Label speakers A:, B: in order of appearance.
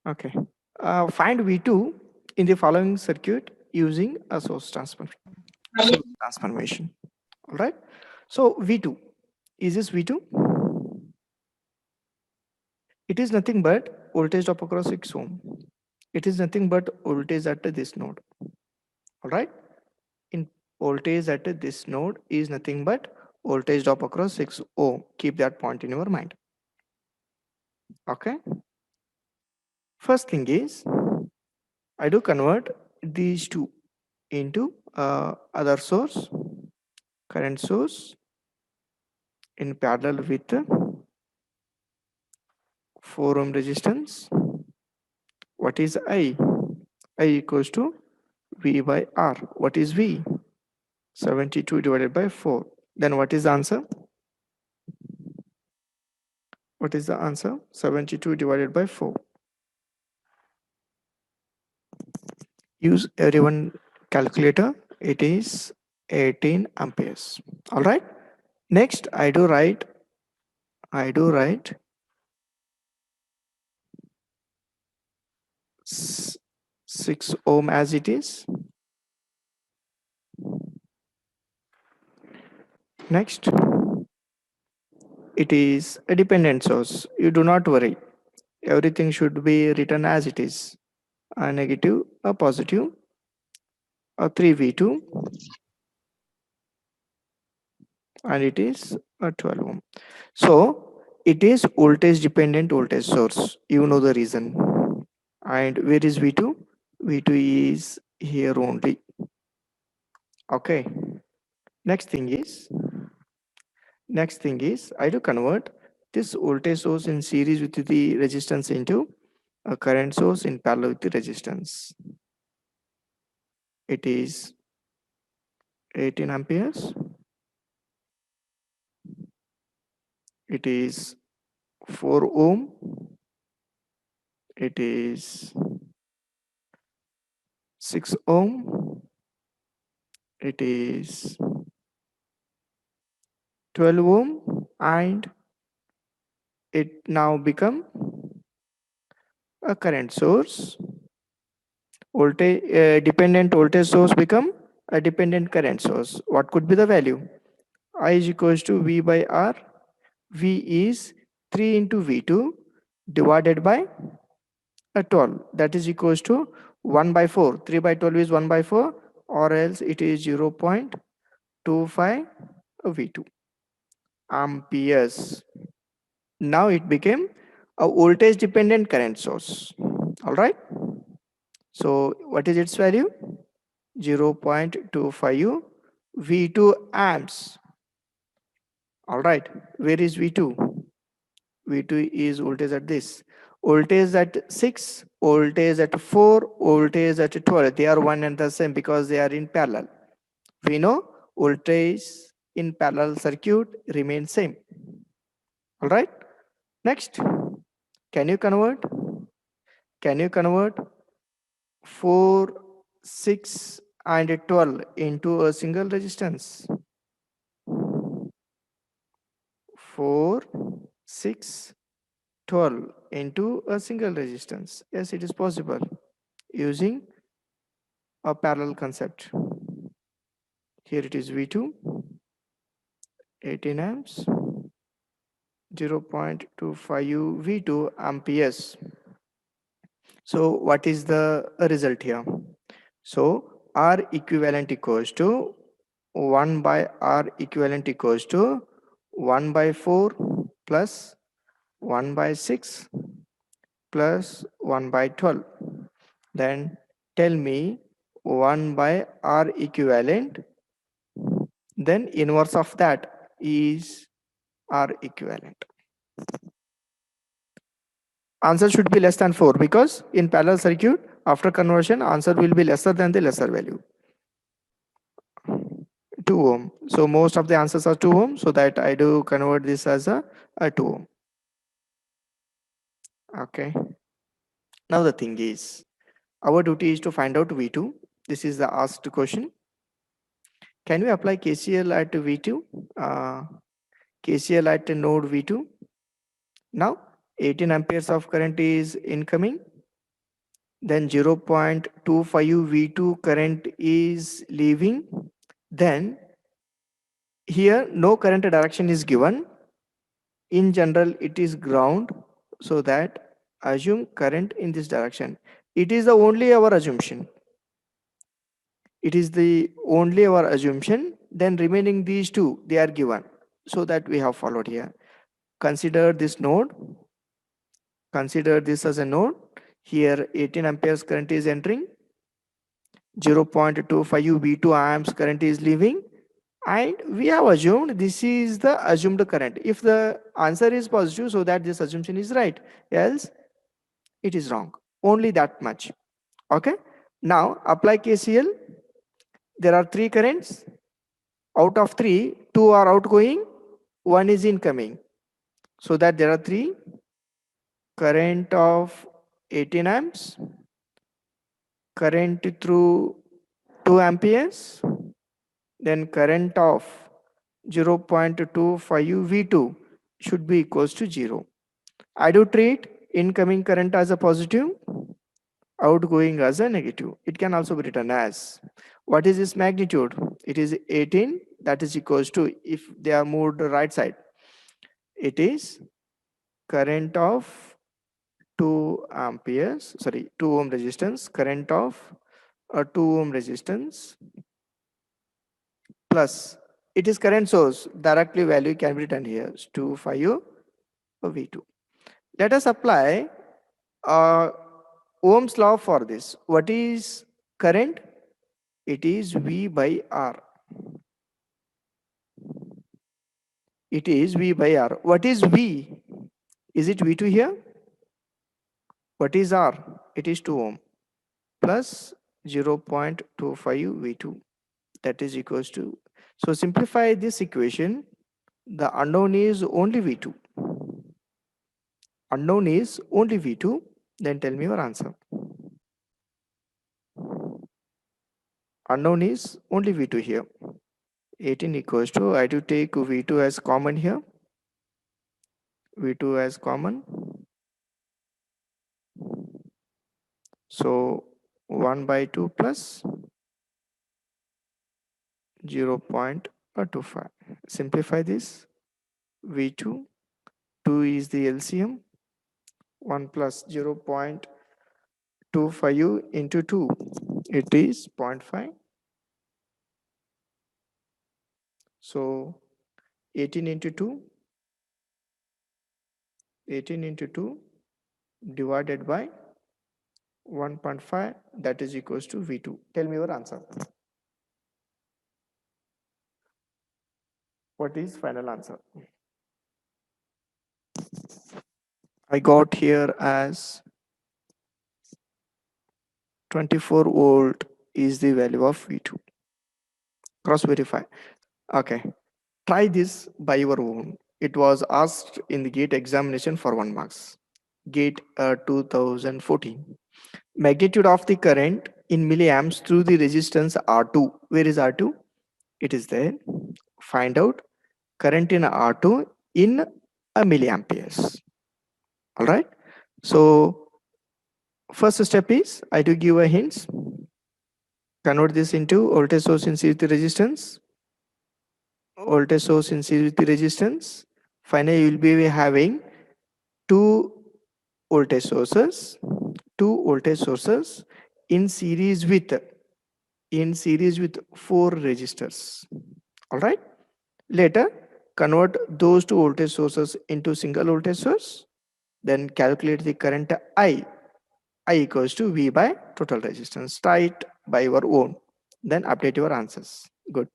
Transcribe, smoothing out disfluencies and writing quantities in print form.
A: Okay. Find V2 in the following circuit using a source transformation. All right. So V2, is this V2? It is nothing but voltage drop across 6 ohm. It is nothing but voltage at this node. All right. In voltage at this node is nothing but voltage drop across 6 ohm. Keep that point in your mind. Okay. First thing is, I do convert these two into other source, current source in parallel with 4 ohm resistance. What is I? I equals to V by R. What is V? 72 divided by 4. Then what is the answer? What is the answer? 72 divided by 4. Use everyone calculator. It is 18 amperes. All right. Next, I do write 6 ohm as it is. Next, it is a dependent source. You do not worry. Everything should be written as it is. A negative, a positive, a 3V2, and it is a 12 ohm. So it is voltage dependent voltage source. You know the reason. And where is V2? V2 is here only. Okay. Next thing is I do convert this voltage source in series with the resistance into a current source in parallel with the resistance. It is 18 amperes. It is 4 ohm. It is 6 ohm. It is 12 ohm, and it now become a current source. Voltage dependent voltage source become a dependent current source. What could be the value? I is equals to V by R. V is 3 into V2 divided by a 12. That is equals to 1 by 4. 3 by 12 is 1 by 4, or else it is 0.25 V2 amperes. Now it became a voltage dependent current source. All right. So what is its value? 0.25 V2 amps. All right. Where is V2? V2 is voltage at this. Voltage at 6, voltage at 4, voltage at 12. They are one and the same because they are in parallel. We know voltage in parallel circuit remains same. All right. Next, can you convert? Can you convert 4, 6 and 12 into a single resistance? 4, 6, 12 into a single resistance. Yes, it is possible using a parallel concept. Here it is V2, 18 amps, 0.25 V2 amperes. So what is the result here? So R equivalent equals to 1 by R equivalent equals to 1 by 4 plus 1 by 6 plus 1 by 12. Then tell me 1 by R equivalent, then inverse of that is R equivalent. Answer should be less than 4 because in parallel circuit after conversion answer will be lesser than the lesser value. 2 ohm. So most of the answers are 2 ohm, so that I do convert this as a 2 ohm. Okay. Now the thing is, our duty is to find out V2. This is the asked question. Can we apply KCL at V2? KCL at node V2. Now 18 amperes of current is incoming. then 0.25 V2 current is leaving. Then here no current direction is given. In general, it is ground, so that assume current in this direction. It is the only our assumption. It is the only our assumption. Then remaining these two, they are given. So that we have followed here. Consider this node. Consider this as a node. Here 18 amperes current is entering. 0.25 V2 amps current is leaving. And we have assumed this is the assumed current. If the answer is positive, so that this assumption is right. Else it is wrong. Only that much. Okay. Now apply KCL. There are three currents. Out of three, two are outgoing, one is incoming. So that there are three. Current of 18 amps, current through 2 amperes, then current of 0.25 V2 should be equals to 0. I do treat incoming current as a positive, outgoing as a negative. It can also be written as, what is this magnitude? It is 18, that is equals to, if they are moved right side, it is current of 2 amperes, sorry, 2 ohm resistance, current of a 2 ohm resistance plus, it is current source, directly value can be written here, 25 V2. Let us apply Ohm's law for this. What is current? It is V by R. It is V by R. What is V? Is it V2 here? What is R? It is 2 ohm plus 0.25 V2. That is equals to. So simplify this equation. The unknown is only V2. Unknown is only V2. Then tell me your answer. Unknown is only V2 here. 18 equals to, I do take V2 as common here. V2 as common. So 1 by 2 plus 0.25. Simplify this. V2, 2 is the LCM. 1 plus 0.25 into 2. It is 0.5. So 18 into 2. 18 into 2 divided by 1.5, that is equals to V2. Tell me your answer. What is final answer? I got here as 24 volt is the value of V2. Cross verify. Okay. Try this by your own. It was asked in the GATE examination for 1 marks. GATE 2014. Magnitude of the current in milliamps through the resistance R2. Where is R2? It is there. Find out current in R2 in a milliamperes. All right. So first step is, I do give a hints. Convert this into voltage source in series with resistance. Voltage source in series with resistance. Finally, you will be having two voltage sources. Two voltage sources in series with 4 resistors. All right. Later, convert those two voltage sources into single voltage source. Then calculate the current I. I equals to V by total resistance. Try it by your own. Then update your answers. Good.